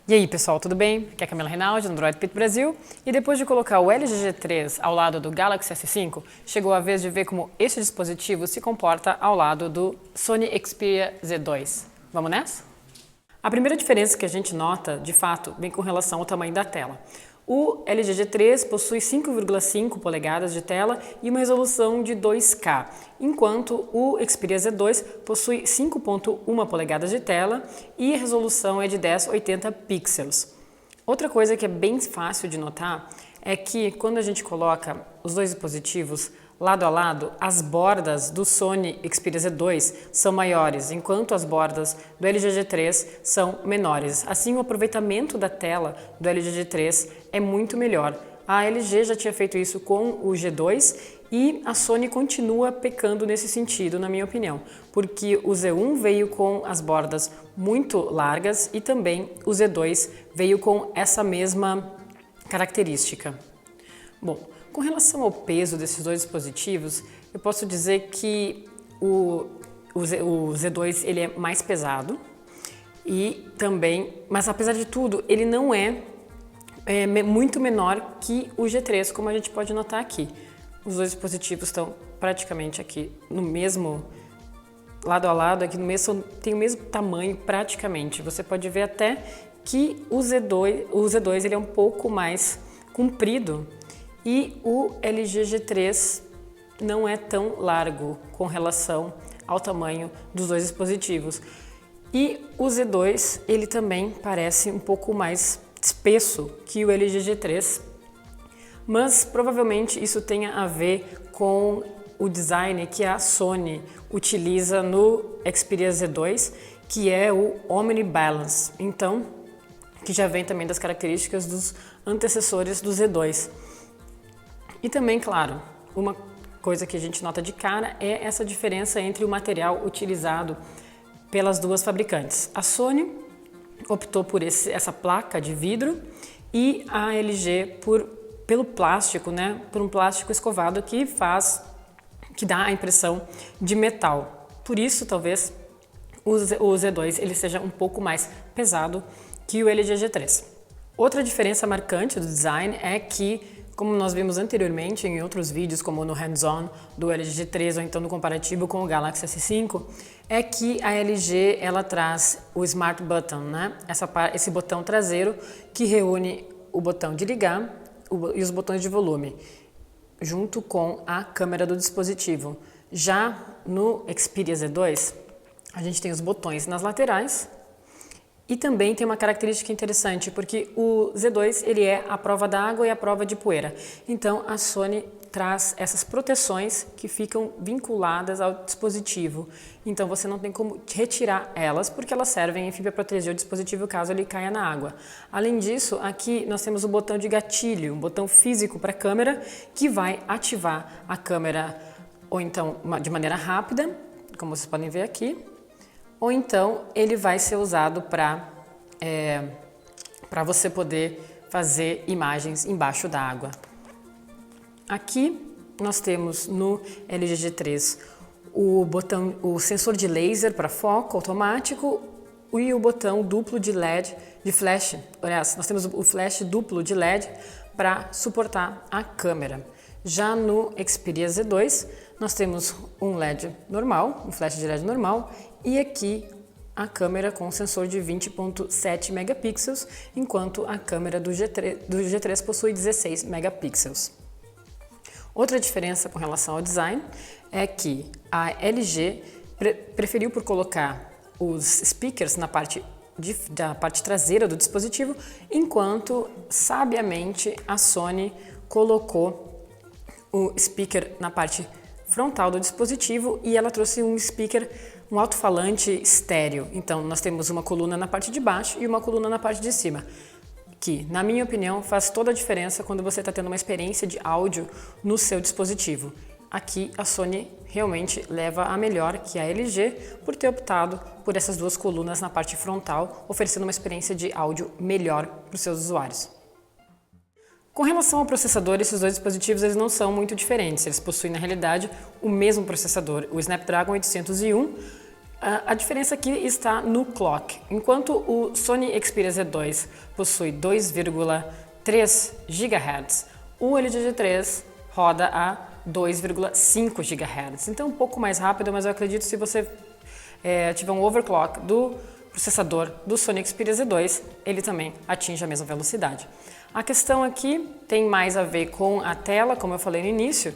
E aí pessoal, tudo bem? Aqui é a Camila Reinaldi, do Android Pit Brasil, e depois de colocar o LG G3 ao lado do Galaxy S5, chegou a vez de ver como este dispositivo se comporta ao lado do Sony Xperia Z2. Vamos nessa? A primeira diferença que a gente nota, de fato, vem com relação ao tamanho da tela. O LG G3 possui 5,5 polegadas de tela e uma resolução de 2K, enquanto o Xperia Z2 possui 5,1 polegadas de tela e a resolução é de 1080 pixels. Outra coisa que é bem fácil de notar é que quando a gente coloca os dois dispositivos lado a lado, as bordas do Sony Xperia Z2 são maiores, enquanto as bordas do LG G3 são menores. Assim, o aproveitamento da tela do LG G3 é muito melhor. A LG já tinha feito isso com o G2 e a Sony continua pecando nesse sentido, na minha opinião, porque o Z1 veio com as bordas muito largas e também o Z2 veio com essa mesma característica. Bom, com relação ao peso desses dois dispositivos, eu posso dizer que o Z2 ele é mais pesado e também, mas apesar de tudo, ele não é muito menor que o G3, como a gente pode notar aqui. Os dois dispositivos estão praticamente aqui no mesmo lado a lado, aqui no mesmo, tem o mesmo tamanho praticamente. Você pode ver até que o Z2 ele é um pouco mais comprido e o LG G3 não é tão largo com relação ao tamanho dos dois dispositivos. E o Z2 ele também parece um pouco mais espesso que o LG G3, mas provavelmente isso tenha a ver com o design que a Sony utiliza no Xperia Z2, que é o Omni Balance, então, que já vem também das características dos antecessores do Z2. E também, claro, uma coisa que a gente nota de cara é essa diferença entre o material utilizado pelas duas fabricantes. A Sony optou por essa placa de vidro e a LG pelo plástico, né? Por um plástico escovado que dá a impressão de metal. Por isso, talvez, o Z2 ele seja um pouco mais pesado que o LG G3. Outra diferença marcante do design é que, como nós vimos anteriormente em outros vídeos, como no hands-on do LG G3 ou então no comparativo com o Galaxy S5, é que a LG ela traz o Smart Button, né? Esse botão traseiro que reúne o botão de ligar e os botões de volume, junto com a câmera do dispositivo. Já no Xperia Z2, a gente tem os botões nas laterais. E também tem uma característica interessante, porque o Z2 ele é a prova d'água e a prova de poeira. Então a Sony traz essas proteções que ficam vinculadas ao dispositivo. Então você não tem como retirar elas, porque elas servem, enfim, para proteger o dispositivo caso ele caia na água. Além disso, aqui nós temos o botão de gatilho, um botão físico para a câmera, que vai ativar a câmera ou então de maneira rápida, como vocês podem ver aqui, ou então ele vai ser usado para você poder fazer imagens embaixo da água. Aqui nós temos no LG G3 o sensor de laser para foco automático e o botão duplo de LED, de flash. Aliás, nós temos o flash duplo de LED para suportar a câmera. Já no Xperia Z2, nós temos um LED normal, um flash de LED normal, e aqui a câmera com sensor de 20,7 megapixels, enquanto a câmera do G3 possui 16 megapixels. Outra diferença com relação ao design é que a LG preferiu por colocar os speakers da parte traseira do dispositivo, enquanto sabiamente a Sony colocou o speaker na parte frontal do dispositivo e ela trouxe um alto-falante estéreo. Então nós temos uma coluna na parte de baixo e uma coluna na parte de cima, que, na minha opinião, faz toda a diferença quando você está tendo uma experiência de áudio no seu dispositivo. Aqui a Sony realmente leva a melhor que a LG por ter optado por essas duas colunas na parte frontal, oferecendo uma experiência de áudio melhor para os seus usuários. Com relação ao processador, esses dois dispositivos eles não são muito diferentes. Eles possuem, na realidade, o mesmo processador, o Snapdragon 801, A diferença aqui está no clock. Enquanto o Sony Xperia Z2 possui 2,3 GHz, o LG G3 roda a 2,5 GHz. Então um pouco mais rápido, mas eu acredito que se você tiver um overclock do processador do Sony Xperia Z2, ele também atinge a mesma velocidade. A questão aqui tem mais a ver com a tela, como eu falei no início.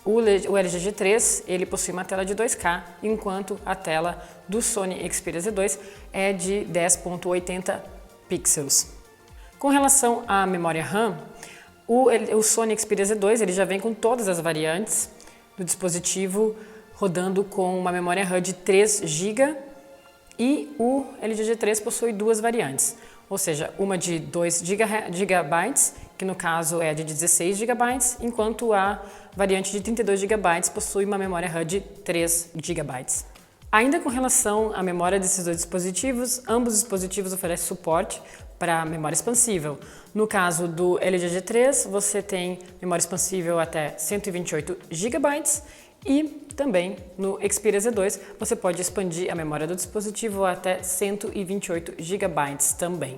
O LG G3 ele possui uma tela de 2K, enquanto a tela do Sony Xperia Z2 é de 10.80 pixels. Com relação à memória RAM, o Sony Xperia Z2 ele já vem com todas as variantes do dispositivo rodando com uma memória RAM de 3 GB e o LG G3 possui duas variantes, ou seja, uma de 2 GB, que no caso é de 16 GB, enquanto a variante de 32 GB possui uma memória RAM de 3 GB. Ainda com relação à memória desses dois dispositivos, ambos os dispositivos oferecem suporte para memória expansível. No caso do LG G3, você tem memória expansível até 128 GB e também no Xperia Z2 você pode expandir a memória do dispositivo até 128 GB também.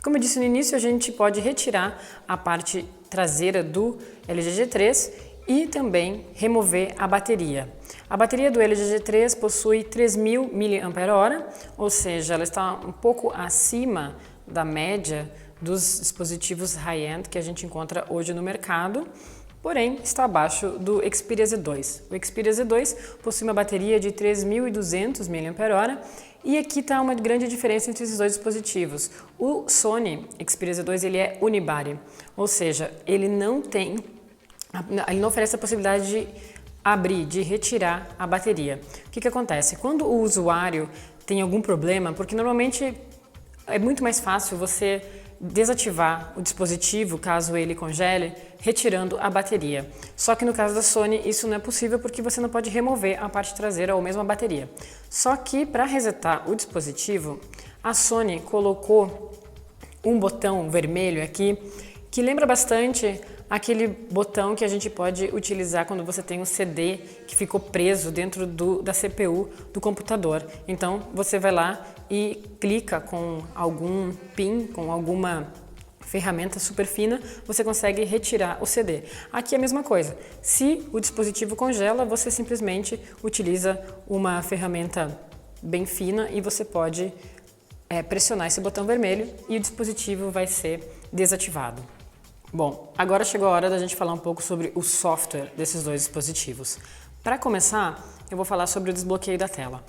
Como eu disse no início, a gente pode retirar a parte traseira do LG G3 e também remover a bateria. A bateria do LG G3 possui 3.000 mAh, ou seja, ela está um pouco acima da média dos dispositivos high-end que a gente encontra hoje no mercado, porém está abaixo do Xperia Z2. O Xperia Z2 possui uma bateria de 3.200 mAh e aqui está uma grande diferença entre esses dois dispositivos. O Sony Xperia Z2 ele é unibody, ou seja, ele não oferece a possibilidade de abrir, de retirar a bateria. O que acontece? Quando o usuário tem algum problema, porque normalmente é muito mais fácil você desativar o dispositivo, caso ele congele, retirando a bateria. Só que no caso da Sony isso não é possível porque você não pode remover a parte traseira ou mesmo a bateria. Só que para resetar o dispositivo, a Sony colocou um botão vermelho aqui que lembra bastante aquele botão que a gente pode utilizar quando você tem um CD que ficou preso dentro da CPU do computador. Então você vai lá e clica com algum pin, com alguma ferramenta super fina, você consegue retirar o CD. Aqui é a mesma coisa. Se o dispositivo congela, você simplesmente utiliza uma ferramenta bem fina e você pode pressionar esse botão vermelho e o dispositivo vai ser desativado. Bom, agora chegou a hora da gente falar um pouco sobre o software desses dois dispositivos. Para começar, eu vou falar sobre o desbloqueio da tela.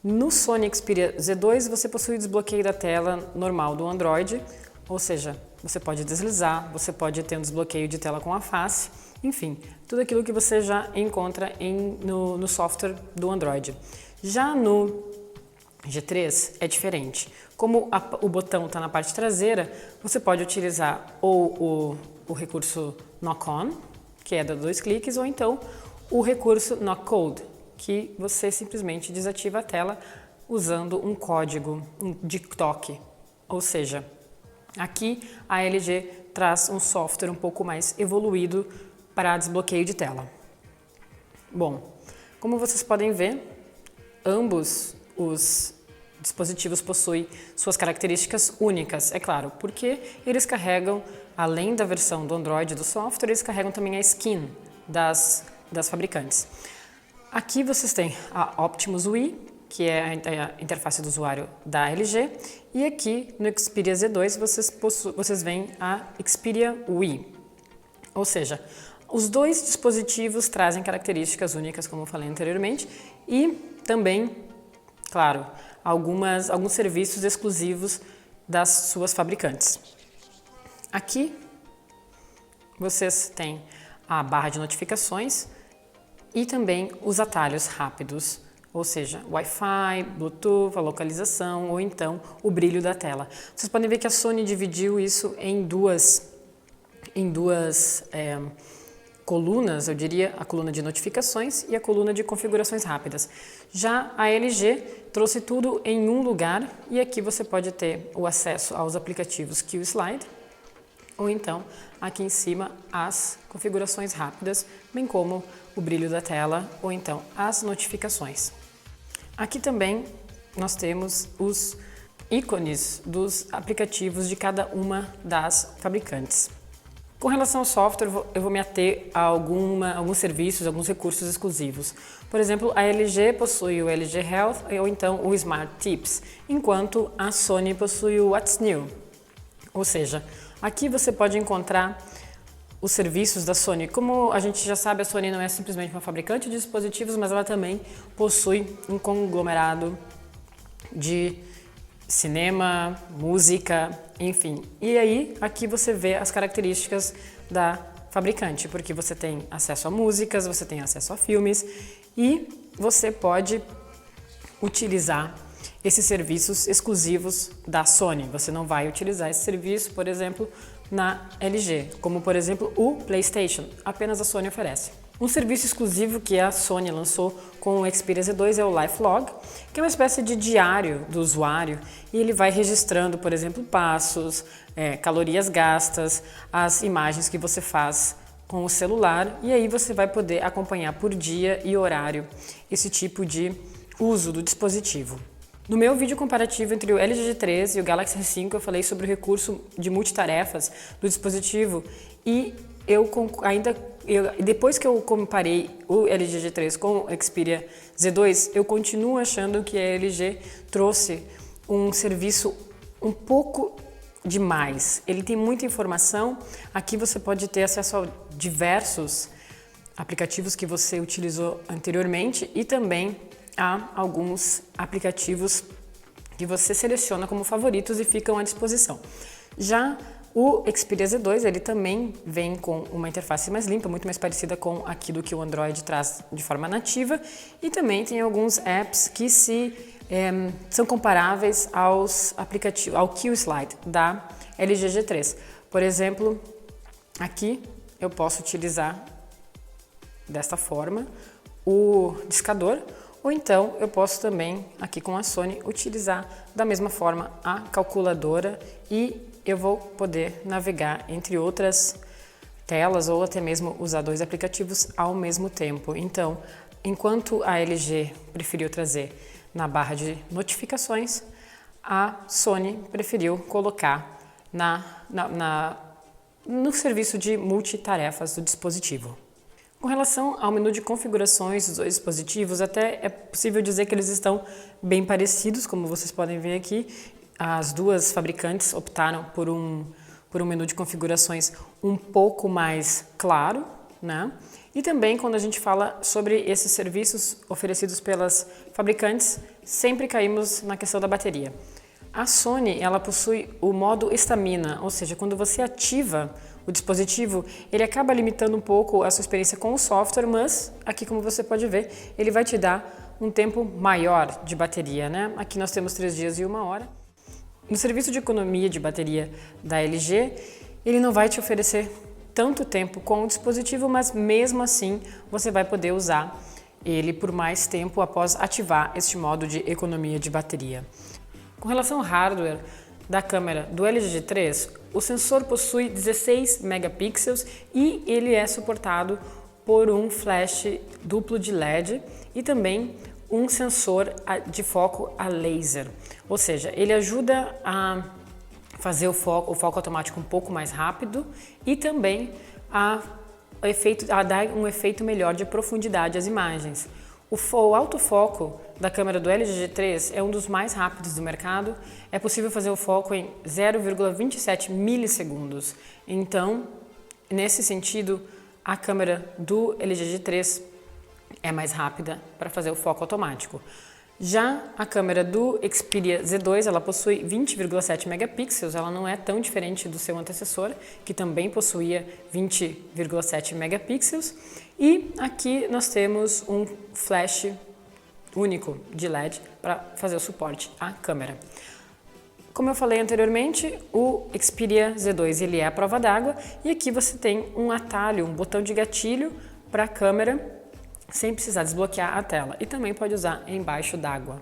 No Sony Xperia Z2 você possui o desbloqueio da tela normal do Android, ou seja, você pode deslizar, você pode ter um desbloqueio de tela com a face, enfim, tudo aquilo que você já encontra no software do Android. Já no G3 é diferente. Como o botão está na parte traseira, você pode utilizar ou o recurso Knock On, que é de 2 cliques, ou então o recurso Knock Code, que você simplesmente desativa a tela usando um código de toque. Ou seja, aqui a LG traz um software um pouco mais evoluído para desbloqueio de tela. Bom, como vocês podem ver, ambos os dispositivos possuem suas características únicas, é claro, porque eles carregam, além da versão do Android do software, eles carregam também a skin das fabricantes. Aqui vocês têm a Optimus UI, que é a interface do usuário da LG, e aqui no Xperia Z2 vocês veem a Xperia UI, ou seja, os dois dispositivos trazem características únicas, como eu falei anteriormente, e também, claro, alguns serviços exclusivos das suas fabricantes. Aqui vocês têm a barra de notificações e também os atalhos rápidos, ou seja, Wi-Fi, Bluetooth, a localização ou então o brilho da tela. Vocês podem ver que a Sony dividiu isso em duas colunas, eu diria a coluna de notificações e a coluna de configurações rápidas. Já a LG trouxe tudo em um lugar e aqui você pode ter o acesso aos aplicativos Q-Slide ou então aqui em cima as configurações rápidas, bem como o brilho da tela ou então as notificações. Aqui também nós temos os ícones dos aplicativos de cada uma das fabricantes. Com relação ao software, eu vou me ater a alguns serviços, alguns recursos exclusivos. Por exemplo, a LG possui o LG Health ou então o Smart Tips, enquanto a Sony possui o What's New. Ou seja, aqui você pode encontrar os serviços da Sony. Como a gente já sabe, a Sony não é simplesmente uma fabricante de dispositivos, mas ela também possui um conglomerado de cinema, música, enfim. E aí, aqui você vê as características da fabricante, porque você tem acesso a músicas, você tem acesso a filmes e você pode utilizar esses serviços exclusivos da Sony. Você não vai utilizar esse serviço, por exemplo, na LG, como por exemplo o PlayStation, apenas a Sony oferece. Um serviço exclusivo que a Sony lançou com o Xperia Z2 é o LifeLog, que é uma espécie de diário do usuário e ele vai registrando, por exemplo, passos, calorias gastas, as imagens que você faz com o celular e aí você vai poder acompanhar por dia e horário esse tipo de uso do dispositivo. No meu vídeo comparativo entre o LG G3 e o Galaxy S5 eu falei sobre o recurso de multitarefas do dispositivo e depois que eu comparei o LG G3 com o Xperia Z2, eu continuo achando que a LG trouxe um serviço um pouco demais. Ele tem muita informação, aqui você pode ter acesso a diversos aplicativos que você utilizou anteriormente e também há alguns aplicativos que você seleciona como favoritos e ficam à disposição. Já o Xperia Z2, ele também vem com uma interface mais limpa, muito mais parecida com aquilo que o Android traz de forma nativa e também tem alguns apps que são comparáveis aos aplicativos, ao QSlide da LG G3. Por exemplo, aqui eu posso utilizar desta forma o discador, ou então eu posso também, aqui com a Sony, utilizar da mesma forma a calculadora e eu vou poder navegar entre outras telas ou até mesmo usar dois aplicativos ao mesmo tempo. Então, enquanto a LG preferiu trazer na barra de notificações, a Sony preferiu colocar no serviço de multitarefas do dispositivo. Com relação ao menu de configurações dos dois dispositivos, até é possível dizer que eles estão bem parecidos, como vocês podem ver aqui. As duas fabricantes optaram por um menu de configurações um pouco mais claro, né? E também quando a gente fala sobre esses serviços oferecidos pelas fabricantes, sempre caímos na questão da bateria. A Sony, ela possui o modo estamina, ou seja, quando você ativa o dispositivo, ele acaba limitando um pouco a sua experiência com o software, mas aqui, como você pode ver, ele vai te dar um tempo maior de bateria, né? Aqui nós temos 3 dias e 1 hora. No serviço de economia de bateria da LG, ele não vai te oferecer tanto tempo com o dispositivo, mas mesmo assim você vai poder usar ele por mais tempo após ativar este modo de economia de bateria. Com relação ao hardware da câmera do LG G3, o sensor possui 16 megapixels e ele é suportado por um flash duplo de LED e também um sensor de foco a laser, ou seja, ele ajuda a fazer o foco automático um pouco mais rápido e também a dar um efeito melhor de profundidade às imagens. O autofoco da câmera do LG G3 é um dos mais rápidos do mercado, é possível fazer o foco em 0,27 milissegundos. Então, nesse sentido, a câmera do LG G3 é mais rápida para fazer o foco automático. Já a câmera do Xperia Z2, ela possui 20,7 megapixels, ela não é tão diferente do seu antecessor, que também possuía 20,7 megapixels. E aqui nós temos um flash único de LED para fazer o suporte à câmera. Como eu falei anteriormente, o Xperia Z2 ele é a prova d'água e aqui você tem um atalho, um botão de gatilho para a câmera sem precisar desbloquear a tela e também pode usar embaixo d'água.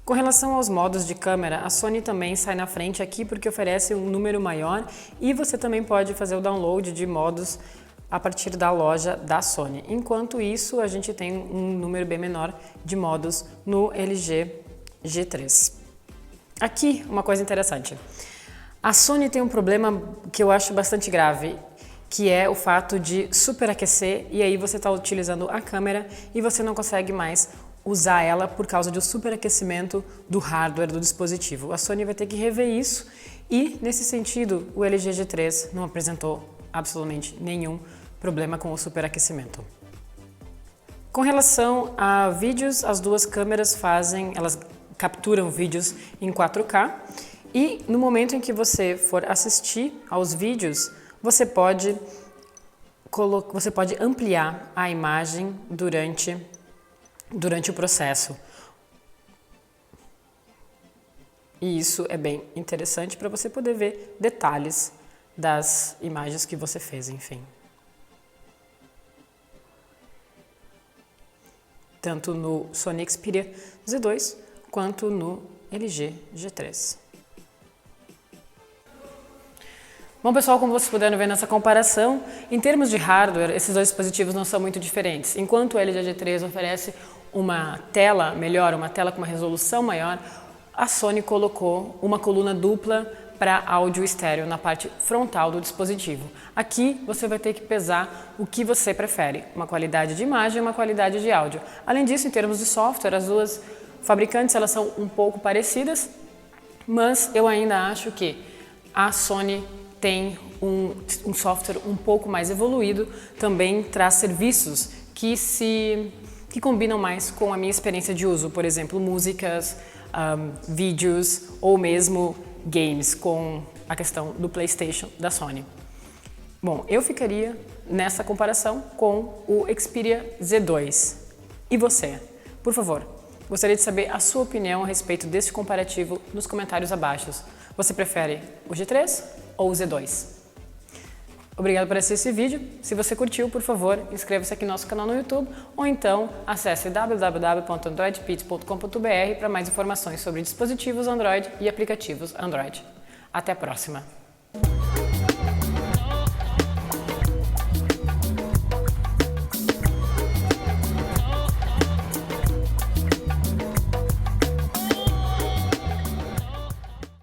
Com relação aos modos de câmera, a Sony também sai na frente aqui porque oferece um número maior e você também pode fazer o download de modos a partir da loja da Sony. Enquanto isso, a gente tem um número bem menor de modos no LG G3. Aqui, uma coisa interessante. A Sony tem um problema que eu acho bastante grave, que é o fato de superaquecer e aí você está utilizando a câmera e você não consegue mais usar ela por causa do superaquecimento do hardware do dispositivo. A Sony vai ter que rever isso e, nesse sentido, o LG G3 não apresentou absolutamente nenhum problema com o superaquecimento. Com relação a vídeos, as duas câmeras elas capturam vídeos em 4K e no momento em que você for assistir aos vídeos, você pode ampliar a imagem durante o processo. E isso é bem interessante para você poder ver detalhes das imagens que você fez, enfim. Tanto no Sony Xperia Z2 quanto no LG G3. Bom, pessoal, como vocês puderam ver nessa comparação, em termos de hardware, esses dois dispositivos não são muito diferentes. Enquanto o LG G3 oferece uma tela melhor, uma tela com uma resolução maior, a Sony colocou uma coluna dupla para áudio estéreo na parte frontal do dispositivo. Aqui você vai ter que pesar o que você prefere, uma qualidade de imagem e uma qualidade de áudio. Além disso, em termos de software, as duas fabricantes elas são um pouco parecidas, mas eu ainda acho que a Sony tem um software um pouco mais evoluído, também traz serviços que combinam mais com a minha experiência de uso, por exemplo, músicas, vídeos ou mesmo games, com a questão do PlayStation da Sony. Bom, eu ficaria nessa comparação com o Xperia Z2. E você? Por favor, gostaria de saber a sua opinião a respeito desse comparativo nos comentários abaixo. Você prefere o G3 ou o Z2? Obrigado por assistir esse vídeo. Se você curtiu, por favor, inscreva-se aqui no nosso canal no YouTube ou então acesse www.androidpit.com.br para mais informações sobre dispositivos Android e aplicativos Android. Até a próxima!